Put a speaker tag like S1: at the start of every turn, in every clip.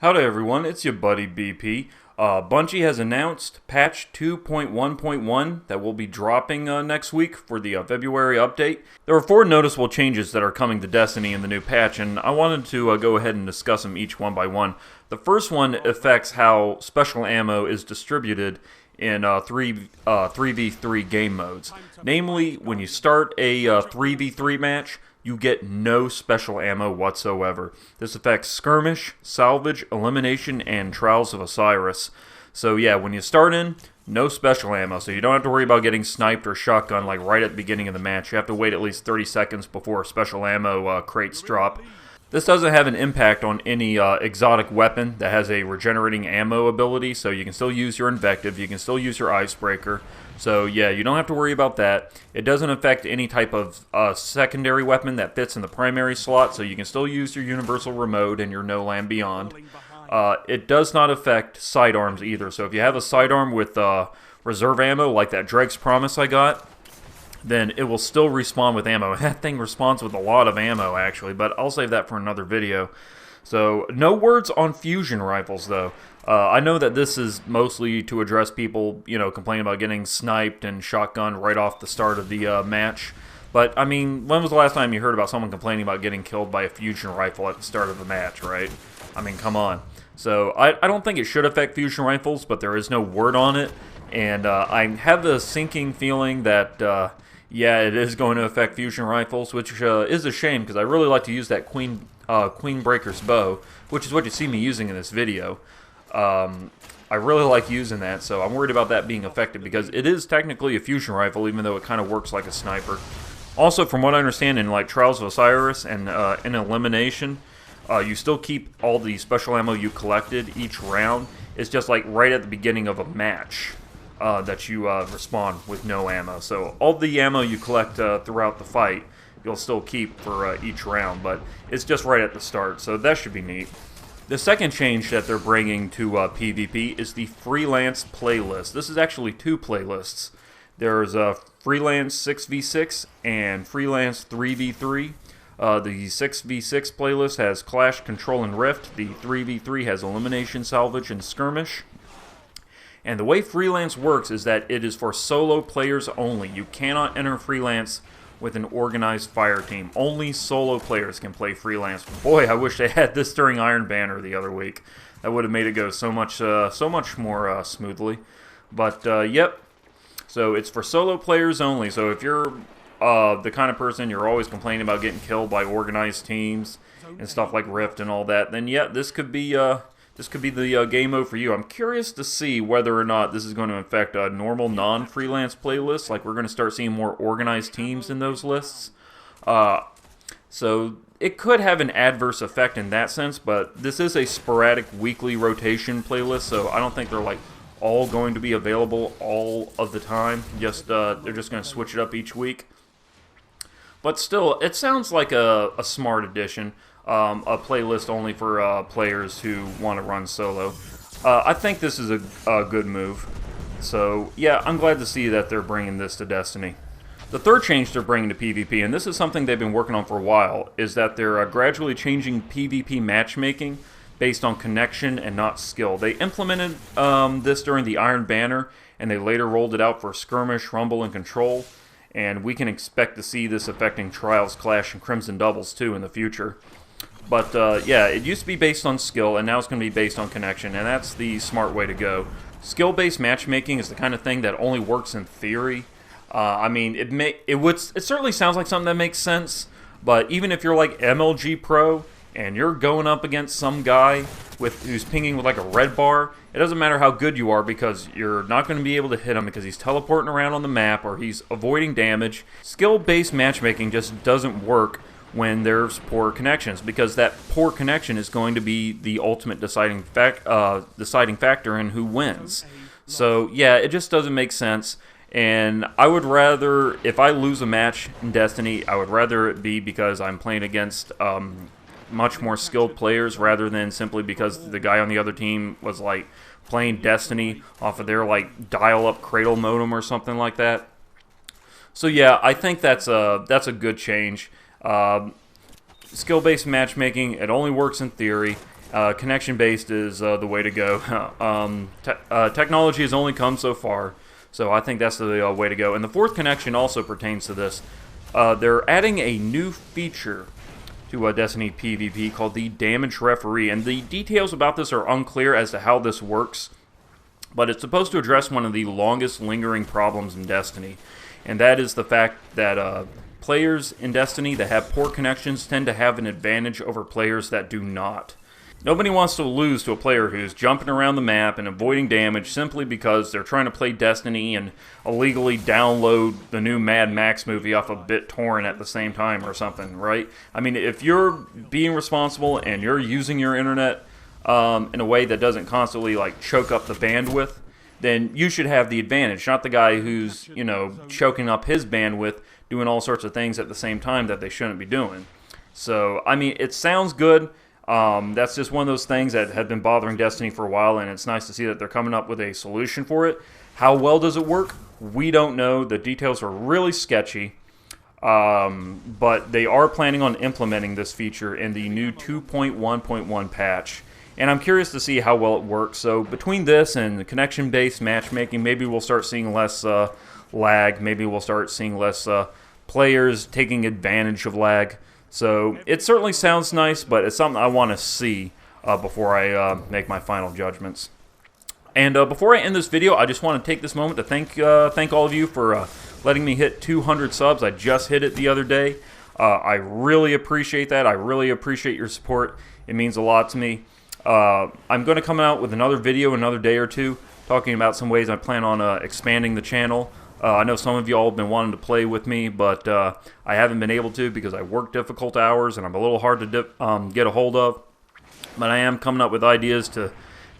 S1: Howdy everyone, it's your buddy BP. Bungie has announced patch 2.1.1 that will be dropping next week for the February update. There are 4 noticeable changes that are coming to Destiny in the new patch, and I wanted to go ahead and discuss them each one by one. The first one affects how special ammo is distributed in 3v3 game modes. Namely, when you start a 3v3 match, you get no special ammo whatsoever. This affects Skirmish, Salvage, Elimination, and Trials of Osiris. So yeah, when you start in, no special ammo, so you don't have to worry about getting sniped or shotgun like right at the beginning of the match. You have to wait at least 30 seconds before special ammo crates drop. This doesn't have an impact on any exotic weapon that has a regenerating ammo ability, so you can still use your Invective, you can still use your Icebreaker. So yeah, you don't have to worry about that. It doesn't affect any type of secondary weapon that fits in the primary slot, so you can still use your Universal Remote and your No Land Beyond. It does not affect sidearms either, so if you have a sidearm with reserve ammo, like that Drake's Promise I got, then it will still respawn with ammo. That thing responds with a lot of ammo, actually, but I'll save that for another video. So, no words on fusion rifles, though. I know that this is mostly to address people, complaining about getting sniped and shotgunned right off the start of the match. But, I mean, when was the last time you heard about someone complaining about getting killed by a fusion rifle at the start of a match, right? I mean, come on. So, I don't think it should affect fusion rifles, but there is no word on it. And I have the sinking feeling that, yeah, it is going to affect fusion rifles, which is a shame, because I really like to use that Queenbreaker's bow, which is what you see me using in this video. I really like using that, so I'm worried about that being affected, because it is technically a fusion rifle, even though it kind of works like a sniper. Also, from what I understand, in like Trials of Osiris and in Elimination, you still keep all the special ammo you collected each round. It's just like right at the beginning of a match that you respawn with no ammo. So all the ammo you collect throughout the fight, you'll still keep for each round, but it's just right at the start, so that should be neat. The second change that they're bringing to PvP is the Freelance playlist. This is actually 2 playlists. There's Freelance 6v6 and Freelance 3v3. The 6v6 playlist has Clash, Control, and Rift. The 3v3 has Elimination, Salvage, and Skirmish. And the way Freelance works is that it is for solo players only. You cannot enter Freelance with an organized fire team. Only solo players can play Freelance. Boy, I wish they had this during Iron Banner the other week. That would have made it go so much more smoothly. But yep. So it's for solo players only. So if you're the kind of person you're always complaining about getting killed by organized teams and stuff like Rift and all that, then yeah, this could be the game mode for you. I'm curious to see whether or not this is going to affect normal non-freelance playlists. Like, we're going to start seeing more organized teams in those lists. So it could have an adverse effect in that sense, but this is a sporadic weekly rotation playlist, so I don't think they're like all going to be available all of the time. Just they're just going to switch it up each week. But still, it sounds like a smart addition. A playlist only for players who want to run solo. I think this is a good move. So, yeah, I'm glad to see that they're bringing this to Destiny. The third change they're bringing to PvP, and this is something they've been working on for a while, is that they're gradually changing PvP matchmaking based on connection and not skill. They implemented this during the Iron Banner, and they later rolled it out for Skirmish, Rumble, and Control. And we can expect to see this affecting Trials, Clash, and Crimson Doubles too in the future. But, yeah, it used to be based on skill, and now it's going to be based on connection, and that's the smart way to go. Skill-based matchmaking is the kind of thing that only works in theory. I mean, it certainly sounds like something that makes sense, but even if you're like MLG Pro, and you're going up against some guy who's pinging with like a red bar, it doesn't matter how good you are, because you're not going to be able to hit him because he's teleporting around on the map, or he's avoiding damage. Skill-based matchmaking just doesn't work when there's poor connections, because that poor connection is going to be the ultimate deciding factor in who wins. So yeah, it just doesn't make sense, and I would rather, if I lose a match in Destiny, I would rather it be because I'm playing against much more skilled players, rather than simply because the guy on the other team was like playing Destiny off of their like dial-up cradle modem or something like that. So yeah, I think that's a good change. Skill-based matchmaking, it only works in theory, Connection-based is the way to go. Technology has only come so far, so I think that's the way to go. And the fourth connection also pertains to this. They're adding a new feature to Destiny PvP called the Damage Referee, and the details about this are unclear as to how this works, but it's supposed to address one of the longest lingering problems in Destiny, and that is the fact that players in Destiny that have poor connections tend to have an advantage over players that do not. Nobody wants to lose to a player who's jumping around the map and avoiding damage simply because they're trying to play Destiny and illegally download the new Mad Max movie off of BitTorrent at the same time or something, right? I mean, if you're being responsible and you're using your internet in a way that doesn't constantly like choke up the bandwidth, then you should have the advantage, not the guy who's, you know, choking up his bandwidth doing all sorts of things at the same time that they shouldn't be doing. So, I mean, it sounds good. That's just one of those things that have been bothering Destiny for a while, and it's nice to see that they're coming up with a solution for it. How well does it work? We don't know. The details are really sketchy, but they are planning on implementing this feature in the new 2.1.1 patch, and I'm curious to see how well it works. So between this and the connection-based matchmaking, maybe we'll start seeing less lag. Maybe we'll start seeing less players taking advantage of lag. So it certainly sounds nice, but it's something I want to see before I make my final judgments. And before I end this video, I just want to take this moment to thank all of you for letting me hit 200 subs. I just hit it the other day. I really appreciate that. I really appreciate your support. It means a lot to me. I'm going to come out with another video in another day or two talking about some ways I plan on expanding the channel. I know some of y'all have been wanting to play with me, but I haven't been able to because I work difficult hours and I'm a little hard to get a hold of. But I am coming up with ideas to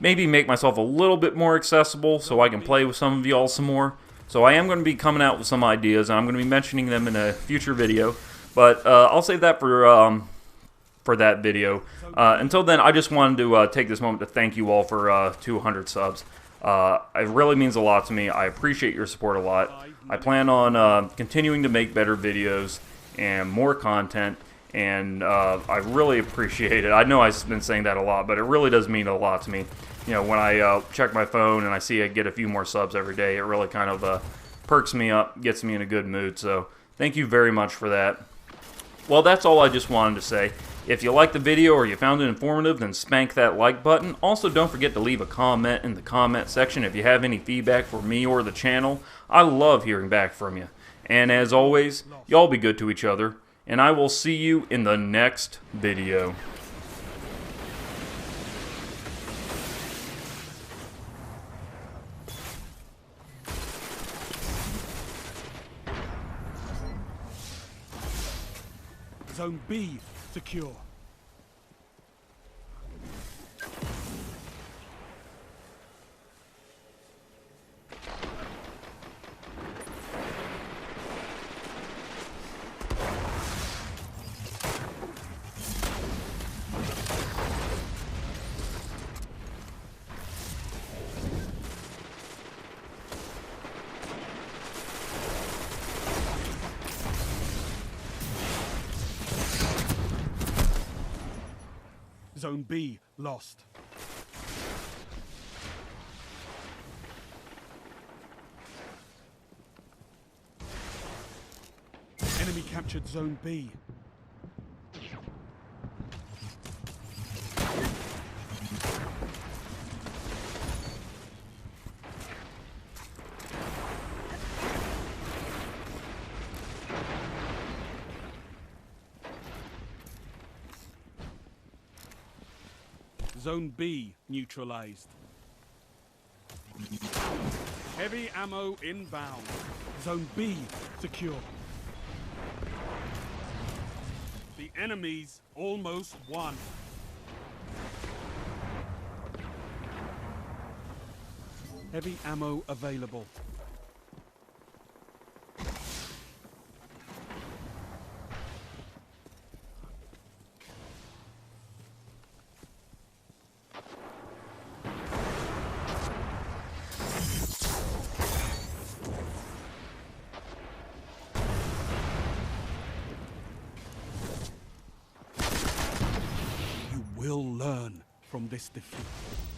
S1: maybe make myself a little bit more accessible so I can play with some of y'all some more. So I am going to be coming out with some ideas, and I'm going to be mentioning them in a future video. But I'll save that for that video. Until then, I just wanted to take this moment to thank you all for 200 subs. It really means a lot to me. I appreciate your support a lot. I plan on continuing to make better videos and more content, and I really appreciate it. I know I've been saying that a lot, but it really does mean a lot to me. You know, when I check my phone and I see I get a few more subs every day, it really kind of perks me up, gets me in a good mood. So thank you very much for that. Well, that's all I just wanted to say. If you liked the video or you found it informative, then spank that like button. Also, don't forget to leave a comment in the comment section if you have any feedback for me or the channel. I love hearing back from you. And as always, y'all be good to each other, and I will see you in the next video.
S2: Zone B secure. Zone B lost. Enemy captured Zone B. Zone B neutralized. Heavy ammo inbound. Zone B secure. The enemy's almost won. Heavy ammo available. Will learn. from this defeat.